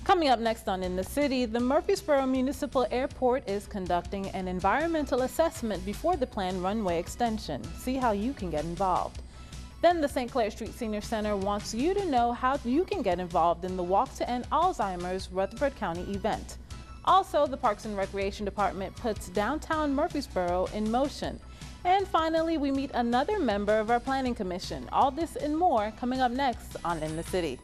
Coming up next on In the City, the Murfreesboro Municipal Airport is conducting an environmental assessment before the planned runway extension. See how you can get involved. Then the St. Clair Street Senior Center wants you to know how you can get involved in the Walk to End Alzheimer's Rutherford County event. Also, the Parks and Recreation Department puts downtown Murfreesboro in motion. And finally, we meet another member of our Planning Commission. All this and more coming up next on In the City.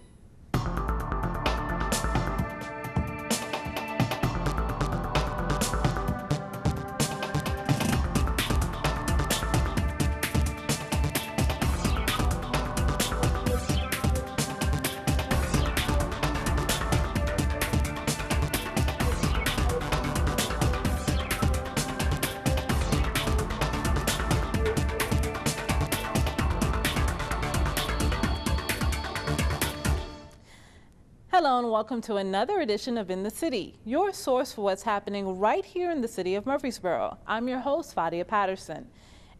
Hello and welcome to another edition of In the City, your source for what's happening right here in the city of Murfreesboro. I'm your host, Fadia Patterson.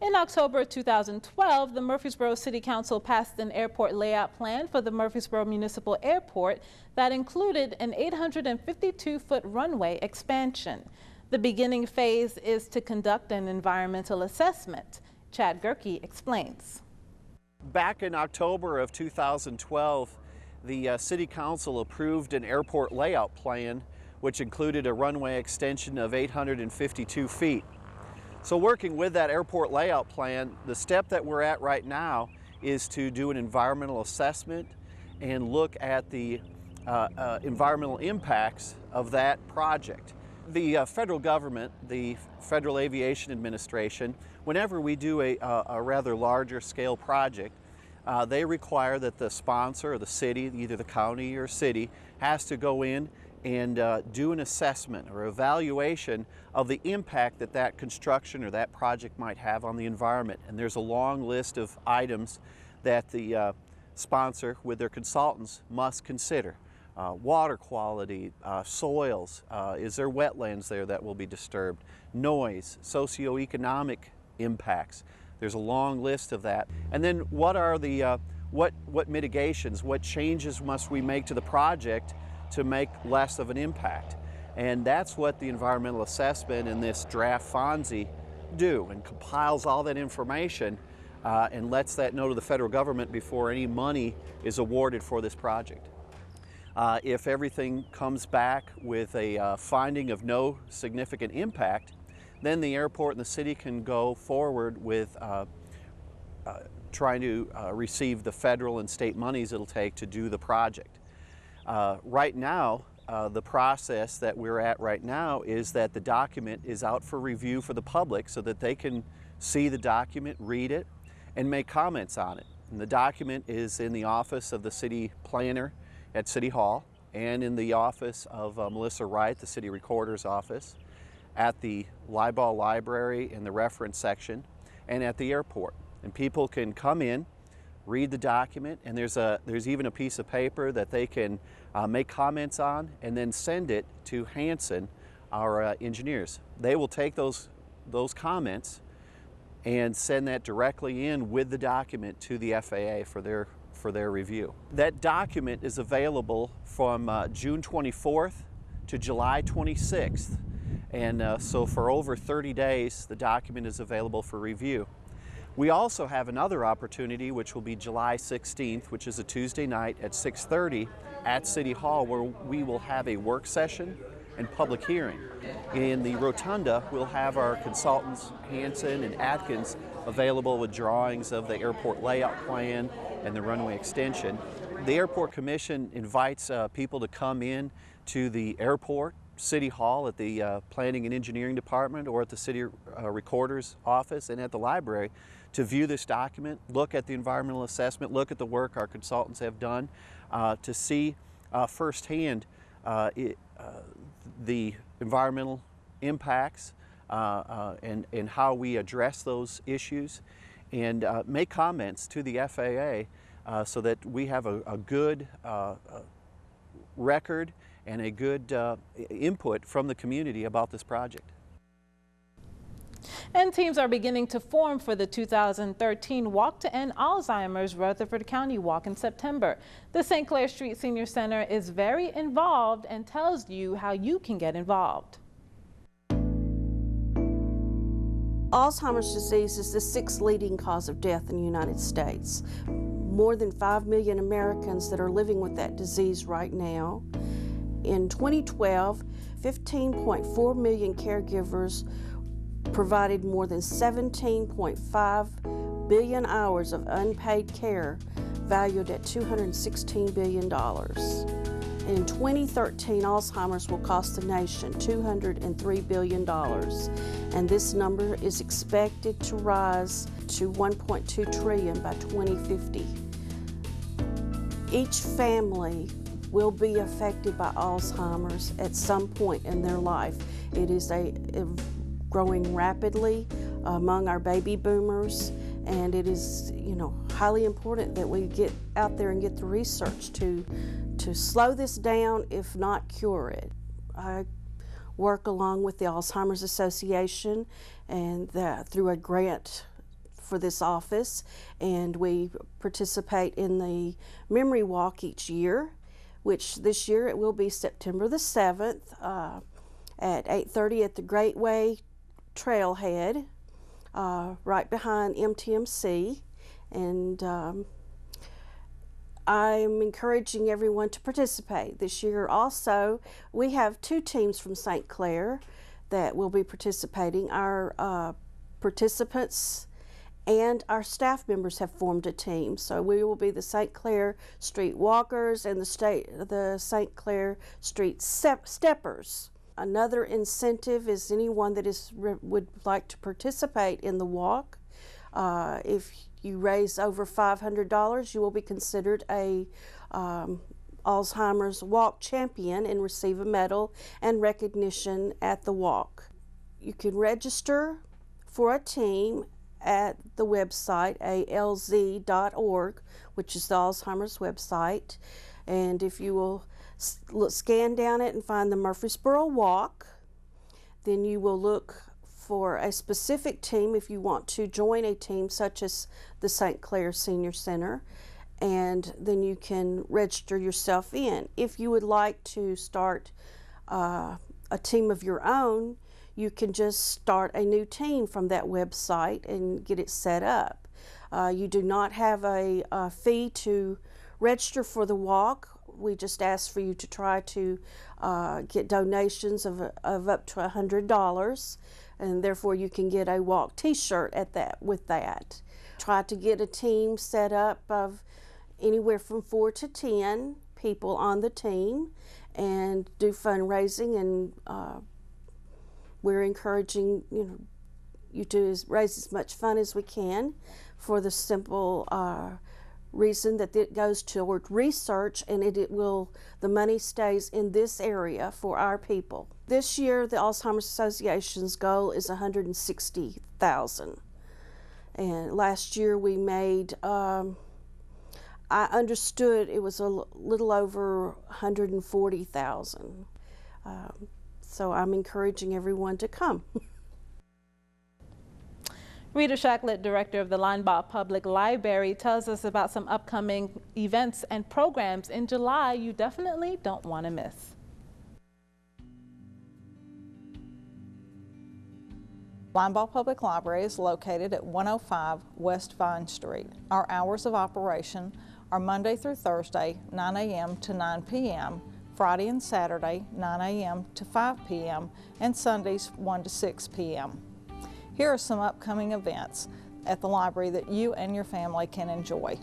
In October 2012, the Murfreesboro City Council passed an airport layout plan for the Murfreesboro Municipal Airport that included an 852-foot runway expansion. The beginning phase is to conduct an environmental assessment. Chad Gerke explains. Back in October of 2012, the City Council approved an airport layout plan which included a runway extension of 852 feet. So working with that airport layout plan, the step that we're at right now is to do an environmental assessment and look at the environmental impacts of that project. The federal government, the Federal Aviation Administration, whenever we do a rather larger scale project, they require that the sponsor or the city, either the county or city, has to go in and do an assessment or evaluation of the impact that that construction or that project might have on the environment. And there's a long list of items that the sponsor with their consultants must consider. Water quality, soils, is there wetlands there that will be disturbed, noise, socioeconomic impacts. There's a long list of that. And then what are the what mitigations, what changes must we make to the project to make less of an impact? And that's what the environmental assessment and this draft FONSI do, and compiles all that information and lets that know to the federal government before any money is awarded for this project. If everything comes back with a finding of no significant impact, then the airport and the city can go forward with trying to receive the federal and state monies it'll take to do the project. Right now, the process that we're at right now is that the document is out for review for the public so that they can see the document, read it, and make comments on it. And the document is in the office of the city planner at City Hall and in the office of Melissa Wright, the city recorder's office, at the Liball Library in the reference section, and at the airport. And people can come in, read the document, and there's even a piece of paper that they can make comments on and then send it to Hanson, our engineers. They will take those comments and send that directly in with the document to the FAA for their review. That document is available from June 24th to July 26th. And so for over 30 days, the document is available for review. We also have another opportunity, which will be July 16th, which is a Tuesday night at 6:30 at City Hall, where we will have a work session and public hearing. In the rotunda, we'll have our consultants, Hanson and Atkins, available with drawings of the airport layout plan and the runway extension. The Airport Commission invites people to come in to the airport, City Hall, at the Planning and Engineering Department, or at the City Recorder's office and at the library to view this document, look at the environmental assessment, look at the work our consultants have done, to see firsthand the environmental impacts and how we address those issues, and make comments to the FAA so that we have a good record and a good input from the community about this project. And teams are beginning to form for the 2013 Walk to End Alzheimer's Rutherford County Walk in September. The St. Clair Street Senior Center is very involved and tells you how you can get involved. Alzheimer's disease is the 6th leading cause of death in the United States. More than 5 million Americans that are living with that disease right now. In 2012, 15.4 million caregivers provided more than 17.5 billion hours of unpaid care, valued at $216 billion. In 2013, Alzheimer's will cost the nation $203 billion, and this number is expected to rise to $1.2 trillion by 2050. Each family will be affected by Alzheimer's at some point in their life. It is growing rapidly among our baby boomers, and it is, highly important that we get out there and get the research to slow this down, if not cure it. I work along with the Alzheimer's Association and through a grant for this office, and we participate in the Memory Walk each year, which this year it will be September the 7th at 8:30 at the Great Way Trailhead, right behind MTMC, and I'm encouraging everyone to participate. This year also, we have 2 teams from St. Clair that will be participating. Our participants and our staff members have formed a team, so we will be the St. Clair Street Walkers and the St. Clair Street Steppers. Another incentive is anyone that would like to participate in the walk. If you raise over $500, you will be considered a Alzheimer's Walk champion and receive a medal and recognition at the walk. You can register for a team at the website alz.org, which is the Alzheimer's website, and if you will scan down it and find the Murfreesboro Walk, then you will look for a specific team if you want to join a team such as the St. Clair Senior Center, and then you can register yourself in. If you would like to start a team of your own, you can just start a new team from that website and get it set up. You do not have a fee to register for the walk. We just ask for you to try to get donations of up to $100, and therefore you can get a walk t-shirt with that. Try to get a team set up of anywhere from 4 to 10 people on the team and do fundraising, and we're encouraging you to raise as much fund as we can for the simple reason that it goes toward research, and the money stays in this area for our people. This year, the Alzheimer's Association's goal is $160,000, and last year we made, I understood it was a little over $140,000. So I'm encouraging everyone to come. Rita Shacklet, director of the Linebaugh Public Library, tells us about some upcoming events and programs in July you definitely don't want to miss. Linebaugh Public Library is located at 105 West Vine Street. Our hours of operation are Monday through Thursday, 9 a.m. to 9 p.m., Friday and Saturday, 9 a.m. to 5 p.m., and Sundays, 1 to 6 p.m. Here are some upcoming events at the library that you and your family can enjoy.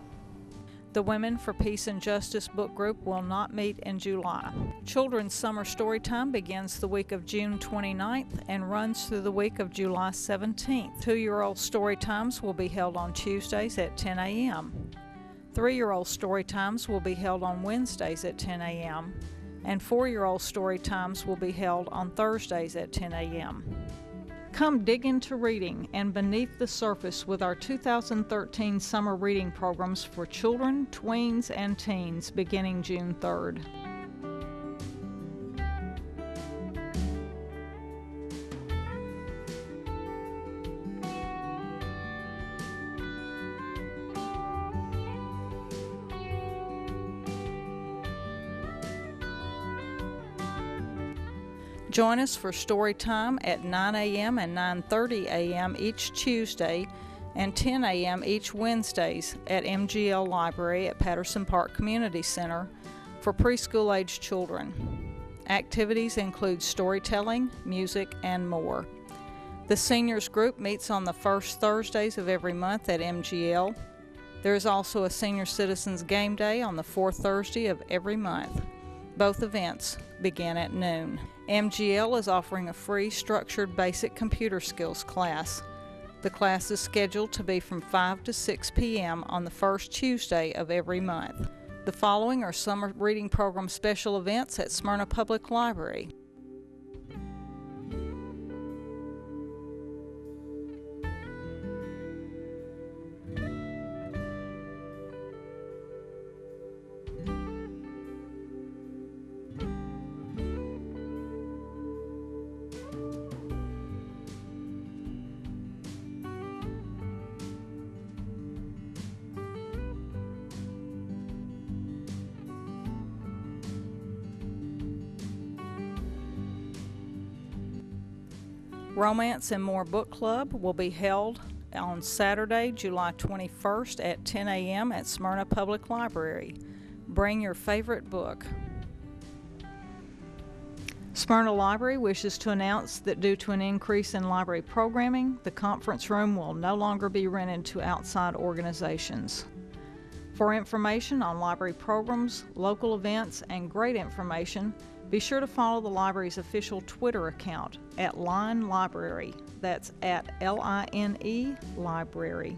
The Women for Peace and Justice book group will not meet in July. Children's Summer Storytime begins the week of June 29th and runs through the week of July 17th. 2-year-old story times will be held on Tuesdays at 10 a.m. 3-year-old story times will be held on Wednesdays at 10 a.m. and 4-year-old story times will be held on Thursdays at 10 a.m. Come dig into reading and beneath the surface with our 2013 summer reading programs for children, tweens, and teens beginning June 3rd. Join us for story time at 9 a.m. and 9:30 a.m. each Tuesday and 10 a.m. each Wednesdays at MGL Library at Patterson Park Community Center for preschool-age children. Activities include storytelling, music, and more. The seniors group meets on the first Thursdays of every month at MGL. There is also a Senior Citizens Game Day on the fourth Thursday of every month. Both events begin at noon. MGL is offering a free structured basic computer skills class. The class is scheduled to be from 5 to 6 p.m. on the first Tuesday of every month. The following are summer reading program special events at Smyrna Public Library. Romance and More Book Club will be held on Saturday, July 21st at 10 a.m. at Smyrna Public Library. Bring your favorite book. Smyrna Library wishes to announce that due to an increase in library programming, the conference room will no longer be rented to outside organizations. For information on library programs, local events, and great information, be sure to follow the library's official Twitter account at Line Library. That's at LINE Library.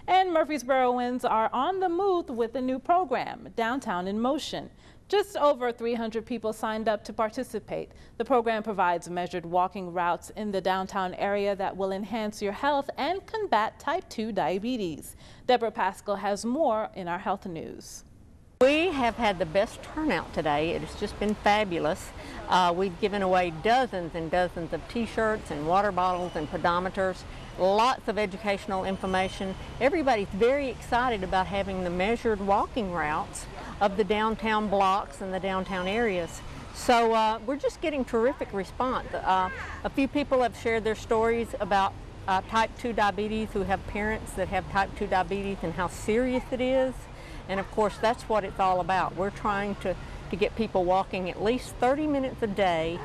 And Murfreesboroans are on the move with a new program, Downtown in Motion. Just over 300 people signed up to participate. The program provides measured walking routes in the downtown area that will enhance your health and combat type 2 diabetes. Deborah Pascal has more in our health news. We have had the best turnout today. It has just been fabulous. We've given away dozens and dozens of t-shirts and water bottles and pedometers, lots of educational information. Everybody's very excited about having the measured walking routes of the downtown blocks and the downtown areas. So we're just getting terrific response. A few people have shared their stories about type 2 diabetes, who have parents that have type 2 diabetes and how serious it is. And of course, that's what it's all about. We're trying to get people walking at least 30 minutes a day,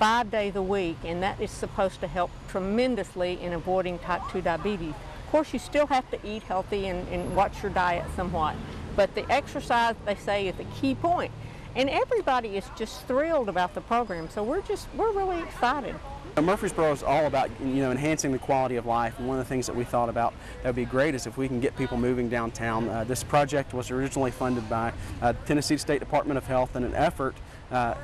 5 days a week, and that is supposed to help tremendously in avoiding type 2 diabetes. Of course, you still have to eat healthy and watch your diet somewhat, but the exercise, they say, is a key point. And everybody is just thrilled about the program, so we're really excited. Murfreesboro is all about, enhancing the quality of life, and one of the things that we thought about that would be great is if we can get people moving downtown. This project was originally funded by Tennessee State Department of Health in an effort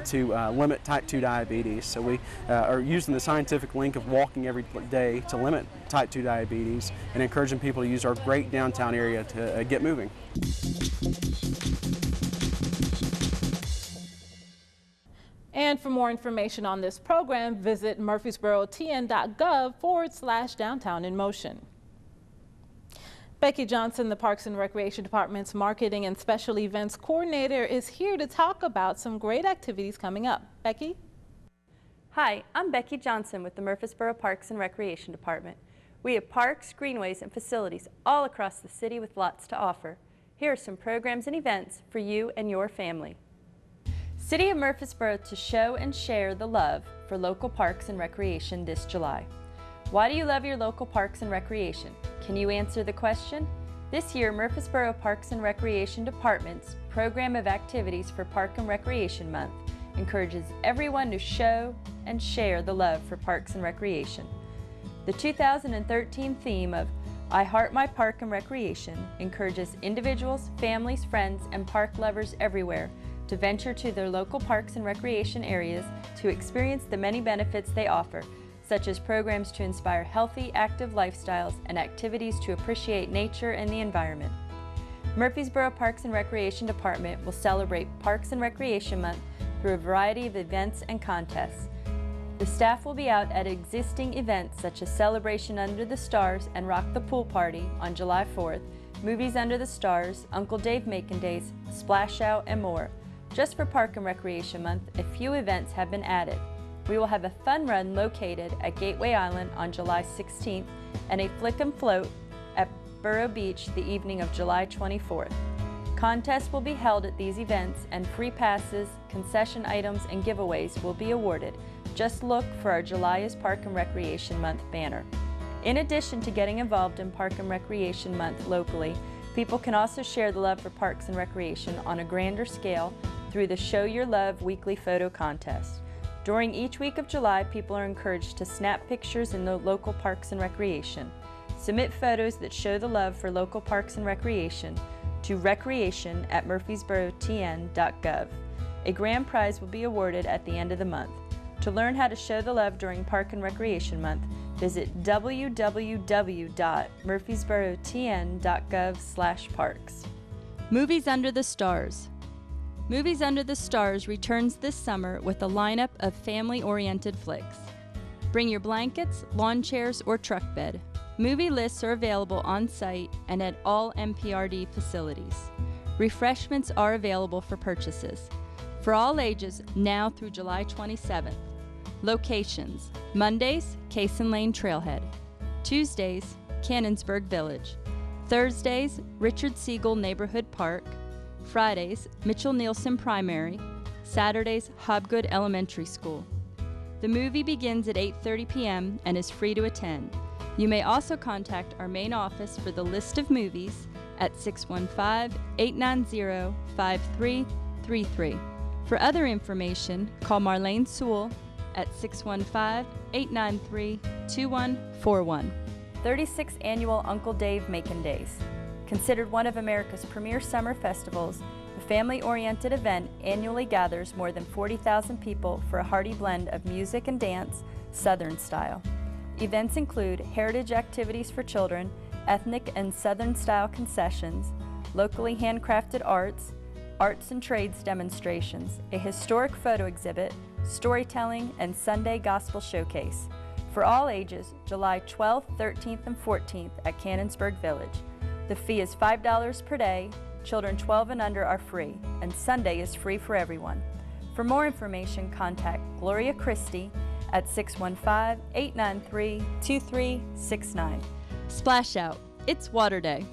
to limit type 2 diabetes. So we are using the scientific link of walking every day to limit type 2 diabetes and encouraging people to use our great downtown area to get moving. And for more information on this program, visit murfreesborotn.gov/Downtown in Motion. Becky Johnson, the Parks and Recreation Department's Marketing and Special Events Coordinator, is here to talk about some great activities coming up. Becky? Hi, I'm Becky Johnson with the Murfreesboro Parks and Recreation Department. We have parks, greenways, and facilities all across the city with lots to offer. Here are some programs and events for you and your family. City of Murfreesboro to show and share the love for local parks and recreation this July. Why do you love your local parks and recreation? Can you answer the question? This year, Murfreesboro Parks and Recreation Department's program of activities for Park and Recreation Month encourages everyone to show and share the love for parks and recreation. The 2013 theme of I Heart My Park and Recreation encourages individuals, families, friends, and park lovers everywhere to venture to their local parks and recreation areas to experience the many benefits they offer, such as programs to inspire healthy, active lifestyles and activities to appreciate nature and the environment. Murfreesboro Parks and Recreation Department will celebrate Parks and Recreation Month through a variety of events and contests. The staff will be out at existing events such as Celebration Under the Stars and Rock the Pool Party on July 4th, Movies Under the Stars, Uncle Dave Makin' Days, Splash Out, and more. Just for Park and Recreation Month, a few events have been added. We will have a fun run located at Gateway Island on July 16th and a flick and float at Borough Beach the evening of July 24th. Contests will be held at these events and free passes, concession items, and giveaways will be awarded. Just look for our July is Park and Recreation Month banner. In addition to getting involved in Park and Recreation Month locally, people can also share the love for parks and recreation on a grander scale through the Show Your Love weekly photo contest. During each week of July, people are encouraged to snap pictures in the local parks and recreation. Submit photos that show the love for local parks and recreation to recreation@murfreesborotn.gov. A grand prize will be awarded at the end of the month. To learn how to show the love during Park and Recreation Month, visit www.murfreesborotn.gov/parks. Movies Under the Stars. Movies Under the Stars returns this summer with a lineup of family-oriented flicks. Bring your blankets, lawn chairs, or truck bed. Movie lists are available on site and at all MPRD facilities. Refreshments are available for purchases. For all ages, now through July 27th. Locations: Mondays, Cason Lane Trailhead. Tuesdays, Cannonsburg Village. Thursdays, Richard Siegel Neighborhood Park. Fridays, Mitchell Nielsen Primary. Saturdays, Hobgood Elementary School. The movie begins at 8:30 p.m. and is free to attend. You may also contact our main office for the list of movies at 615-890-5333. For other information, call Marlene Sewell at 615-893-2141. 36th Annual Uncle Dave Makin' Days. Considered one of America's premier summer festivals, the family-oriented event annually gathers more than 40,000 people for a hearty blend of music and dance, Southern style. Events include heritage activities for children, ethnic and Southern style concessions, locally handcrafted arts and trades demonstrations, a historic photo exhibit, storytelling, and Sunday gospel showcase. For all ages, July 12th, 13th, and 14th at Cannonsburg Village. The fee is $5 per day, children 12 and under are free, and Sunday is free for everyone. For more information, contact Gloria Christie at 615-893-2369. Splash Out. It's Water Day.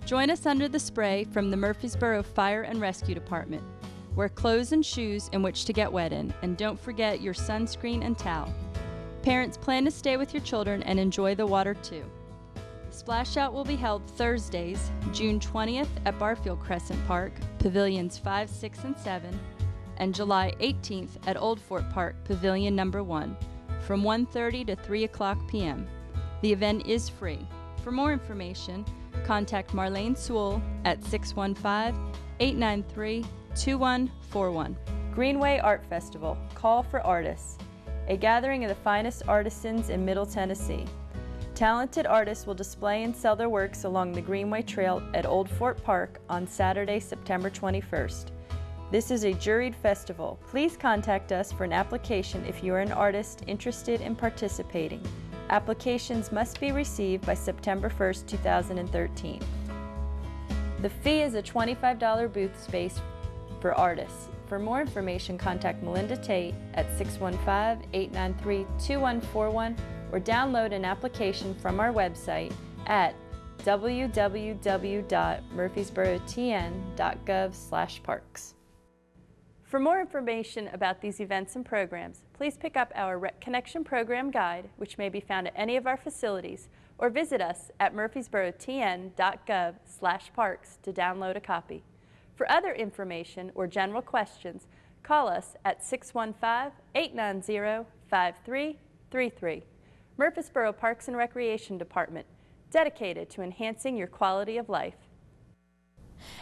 Join us under the spray from the Murfreesboro Fire and Rescue Department. Wear clothes and shoes in which to get wet in, and don't forget your sunscreen and towel. Parents, plan to stay with your children and enjoy the water too. Splash Out will be held Thursdays, June 20th at Barfield Crescent Park, Pavilions 5, 6, and 7, and July 18th at Old Fort Park, Pavilion number 1, from 1:30 to 3 o'clock p.m. The event is free. For more information, contact Marlene Sewell at 615-893-2141. Greenway Art Festival, Call for Artists, a gathering of the finest artisans in Middle Tennessee. Talented artists will display and sell their works along the Greenway Trail at Old Fort Park on Saturday, September 21st. This is a juried festival. Please contact us for an application if you are an artist interested in participating. Applications must be received by September 1st, 2013. The fee is a $25 booth space for artists. For more information, contact Melinda Tate at 615-893-2141 or download an application from our website at www.murfreesborotn.gov/parks. For more information about these events and programs, please pick up our Rec Connection Program Guide, which may be found at any of our facilities, or visit us at murfreesborotn.gov/parks to download a copy. For other information or general questions, call us at 615-890-5333. Murfreesboro Parks and Recreation Department, dedicated to enhancing your quality of life.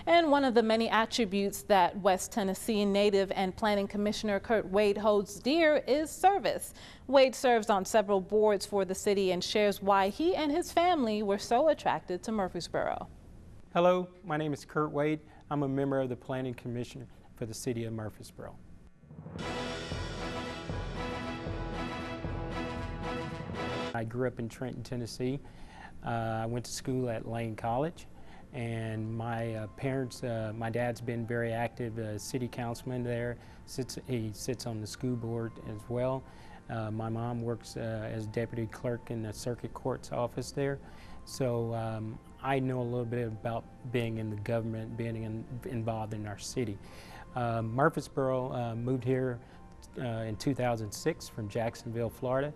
And one of the many attributes that West Tennessee native and planning commissioner Kurt Wade holds dear is service. Wade serves on several boards for the city and shares why he and his family were so attracted to Murfreesboro. Hello, my name is Kurt Wade. I'm a member of the planning commission for the city of Murfreesboro. I grew up in Trenton, Tennessee. I went to school at Lane College, And my parents, my dad's been very active, city councilman there. He sits on the school board as well. My mom works as deputy clerk in the circuit court's office there. So I know a little bit about being in the government, being involved in our city. Murfreesboro moved here in 2006 from Jacksonville, Florida.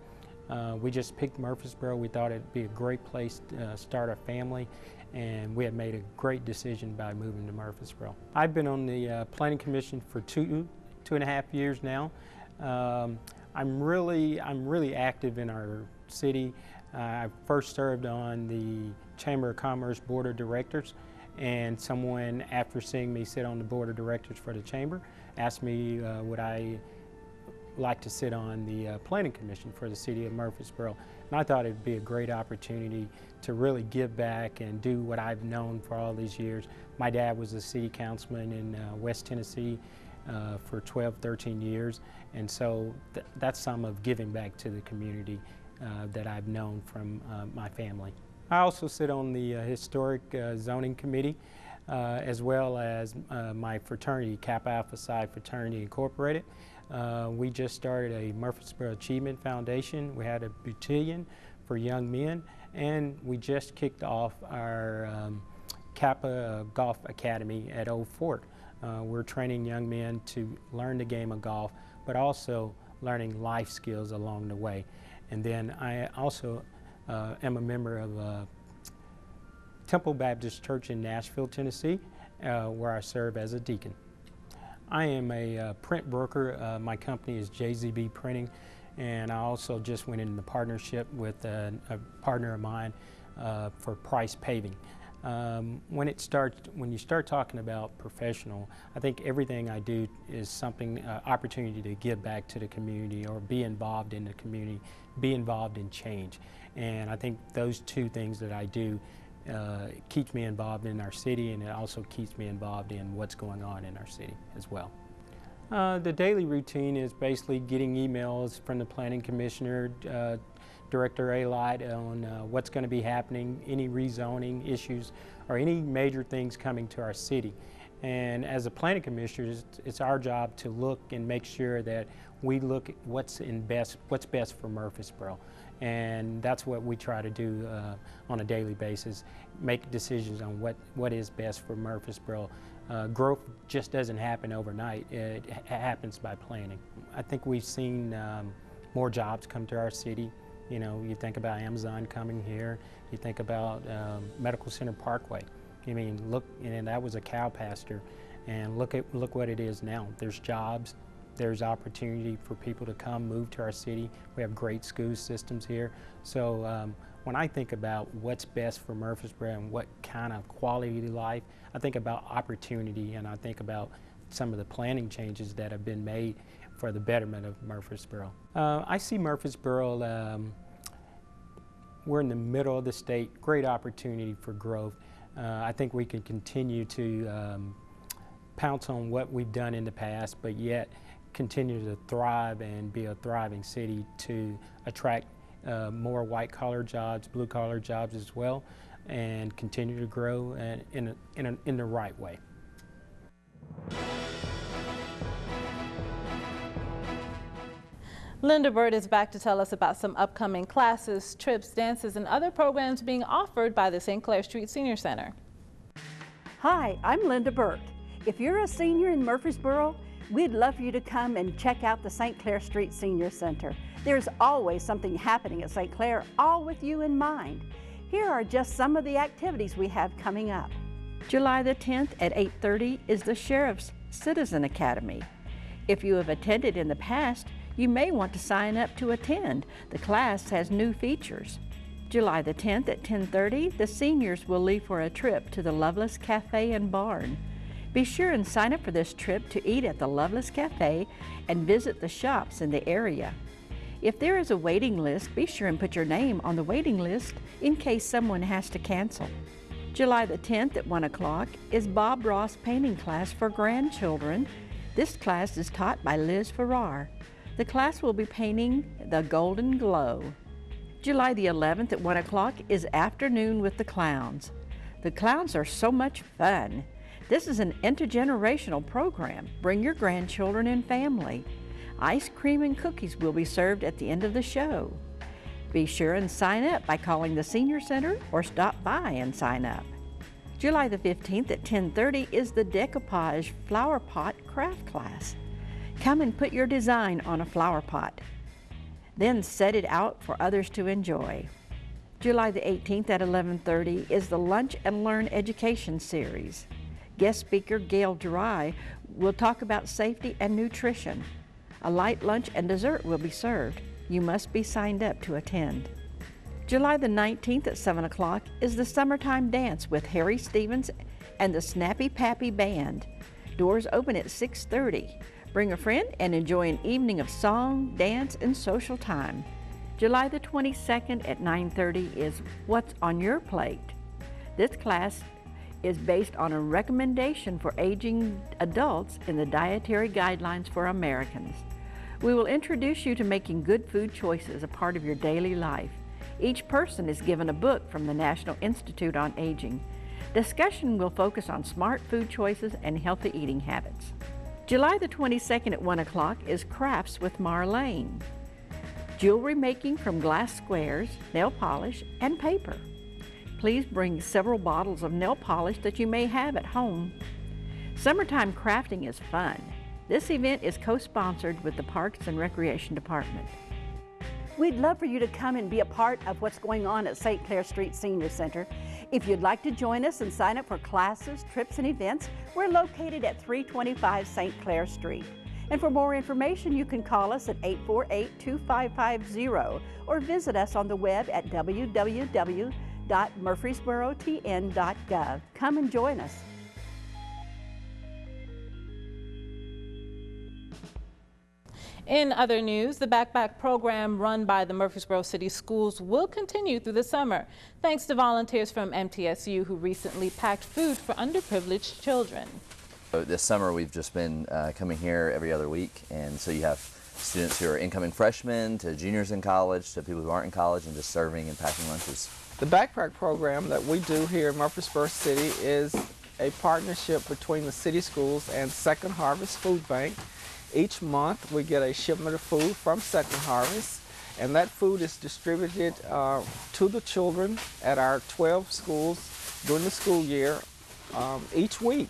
We just picked Murfreesboro. We thought it'd be a great place to start a family, and we had made a great decision by moving to Murfreesboro. I've been on the Planning Commission for two and a half years now. I'm really active in our city. I first served on the Chamber of Commerce Board of Directors, and someone, after seeing me sit on the Board of Directors for the Chamber, asked me would I like to sit on the Planning Commission for the city of Murfreesboro. And I thought it'd be a great opportunity to really give back and do what I've known for all these years. My dad was a city councilman in West Tennessee for 12, 13 years, and so that's some of giving back to the community that I've known from my family. I also sit on the Historic Zoning Committee, as well as my fraternity, Kappa Alpha Psi Fraternity Incorporated. We just started a Murfreesboro Achievement Foundation. We had a battalion for young men, and we just kicked off our Kappa Golf Academy at Old Fort. We're training young men to learn the game of golf, but also learning life skills along the way. And then I also am a member of Temple Baptist Church in Nashville, Tennessee, where I serve as a deacon. I am a print broker. My company is JZB Printing, and I also just went into partnership with a partner of mine for Price Paving. When you start talking about professional, I think everything I do is something, opportunity to give back to the community or be involved in the community, be involved in change. And I think those two things that I do keeps me involved in our city, and it also keeps me involved in what's going on in our city as well. The daily routine is basically getting emails from the Planning Commissioner, Director A-Light, on what's going to be happening, any rezoning issues, or any major things coming to our city. And as a Planning Commissioner, it's our job to look and make sure that we look at what's best for Murfreesboro. And that's what we try to do on a daily basis, make decisions on what is best for Murfreesboro. Growth just doesn't happen overnight. It happens by planning. I think we've seen more jobs come to our city. You know, you think about Amazon coming here, you think about Medical Center Parkway. I mean, look, and that was a cow pasture, and look what it is now. There's jobs, there's opportunity for people to come, move to our city. We have great school systems here. So when I think about what's best for Murfreesboro and what kind of quality of life, I think about opportunity, and I think about some of the planning changes that have been made for the betterment of Murfreesboro. I see Murfreesboro, we're in the middle of the state, great opportunity for growth. I think we can continue to pounce on what we've done in the past, but yet continue to thrive and be a thriving city to attract more white-collar jobs, blue-collar jobs as well, and continue to grow in the right way. Linda Bird is back to tell us about some upcoming classes, trips, dances, and other programs being offered by the St. Clair Street Senior Center. Hi, I'm Linda Bird. If you're a senior in Murfreesboro, we'd love for you to come and check out the St. Clair Street Senior Center. There's always something happening at St. Clair, all with you in mind. Here are just some of the activities we have coming up. July the 10th at 8:30 is the Sheriff's Citizen Academy. If you have attended in the past, you may want to sign up to attend. The class has new features. July the 10th at 10:30, the seniors will leave for a trip to the Loveless Cafe and Barn. Be sure and sign up for this trip to eat at the Loveless Cafe and visit the shops in the area. If there is a waiting list, be sure and put your name on the waiting list in case someone has to cancel. July the 10th at 1 o'clock is Bob Ross painting class for grandchildren. This class is taught by Liz Farrar. The class will be painting the Golden Glow. July the 11th at 1 o'clock is Afternoon with the Clowns. The clowns are so much fun. This is an intergenerational program. Bring your grandchildren and family. Ice cream and cookies will be served at the end of the show. Be sure and sign up by calling the Senior Center or stop by and sign up. July the 15th at 10:30 is the Decoupage Flower Pot Craft Class. Come and put your design on a flower pot. Then set it out for others to enjoy. July the 18th at 11:30 is the Lunch and Learn Education Series. Guest speaker Gail Dry will talk about safety and nutrition. A light lunch and dessert will be served. You must be signed up to attend. July the 19th at 7 o'clock is the Summertime Dance with Harry Stevens and the Snappy Pappy Band. Doors open at 6:30. Bring a friend and enjoy an evening of song, dance, and social time. July the 22nd at 9:30 is What's on Your Plate? This class is based on a recommendation for aging adults in the Dietary Guidelines for Americans. We will introduce you to making good food choices a part of your daily life. Each person is given a book from the National Institute on Aging. Discussion will focus on smart food choices and healthy eating habits. July the 22nd at 1 o'clock is Crafts with Marlene. Jewelry making from glass squares, nail polish, and paper. Please bring several bottles of nail polish that you may have at home. Summertime crafting is fun. This event is co-sponsored with the Parks and Recreation Department. We'd love for you to come and be a part of what's going on at St. Clair Street Senior Center. If you'd like to join us and sign up for classes, trips, and events, we're located at 325 St. Clair Street. And for more information, you can call us at 848-2550 or visit us on the web at www.murfreesborotn.gov. Come and join us. In other news, the backpack program run by the Murfreesboro City Schools will continue through the summer, thanks to volunteers from MTSU who recently packed food for underprivileged children. This summer we've just been coming here every other week, and so you have students who are incoming freshmen to juniors in college to people who aren't in college and just serving and packing lunches. The backpack program that we do here in Murfreesboro City is a partnership between the city schools and Second Harvest Food Bank. Each month we get a shipment of food from Second Harvest, and that food is distributed to the children at our 12 schools during the school year each week.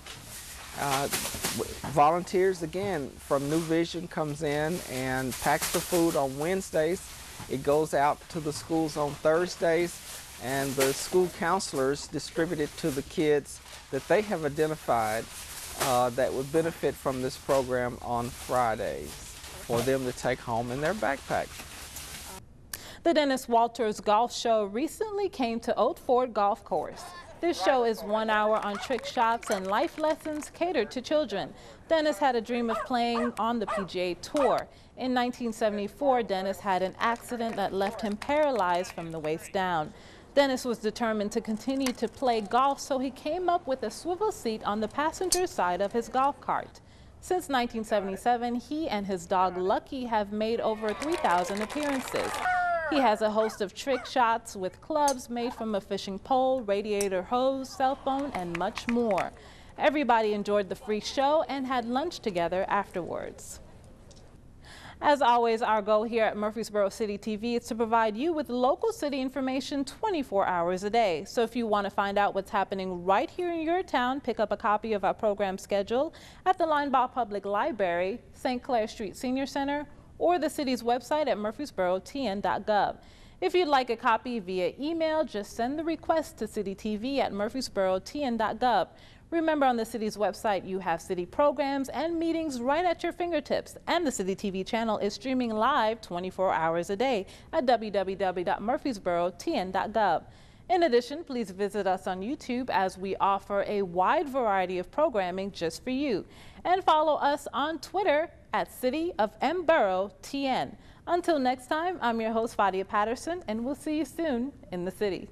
Volunteers again from New Vision comes in and packs the food on Wednesdays. It goes out to the schools on Thursdays, and the school counselors distribute it to the kids that they have identified that would benefit from this program on Fridays for them to take home in their backpack. The Dennis Walters Golf Show recently came to Old Ford Golf Course. This show is 1 hour on trick shots and life lessons catered to children. Dennis had a dream of playing on the PGA Tour. In 1974, Dennis had an accident that left him paralyzed from the waist down. Dennis was determined to continue to play golf, so he came up with a swivel seat on the passenger side of his golf cart. Since 1977, he and his dog Lucky have made over 3,000 appearances. He has a host of trick shots with clubs made from a fishing pole, radiator hose, cell phone, and much more. Everybody enjoyed the free show and had lunch together afterwards. As always, our goal here at Murfreesboro City TV is to provide you with local city information 24 hours a day. So if you want to find out what's happening right here in your town, pick up a copy of our program schedule at the Linebaugh Public Library, St. Clair Street Senior Center, or the city's website at murfreesborotn.gov. If you'd like a copy via email, just send the request to citytv@murfreesborotn.gov. Remember, on the city's website, you have city programs and meetings right at your fingertips. And the City TV channel is streaming live 24 hours a day at www.murfreesborotn.gov. In addition, please visit us on YouTube as we offer a wide variety of programming just for you. And follow us on Twitter at CityofMBoroTN. Until next time, I'm your host, Fadia Patterson, and we'll see you soon in the city.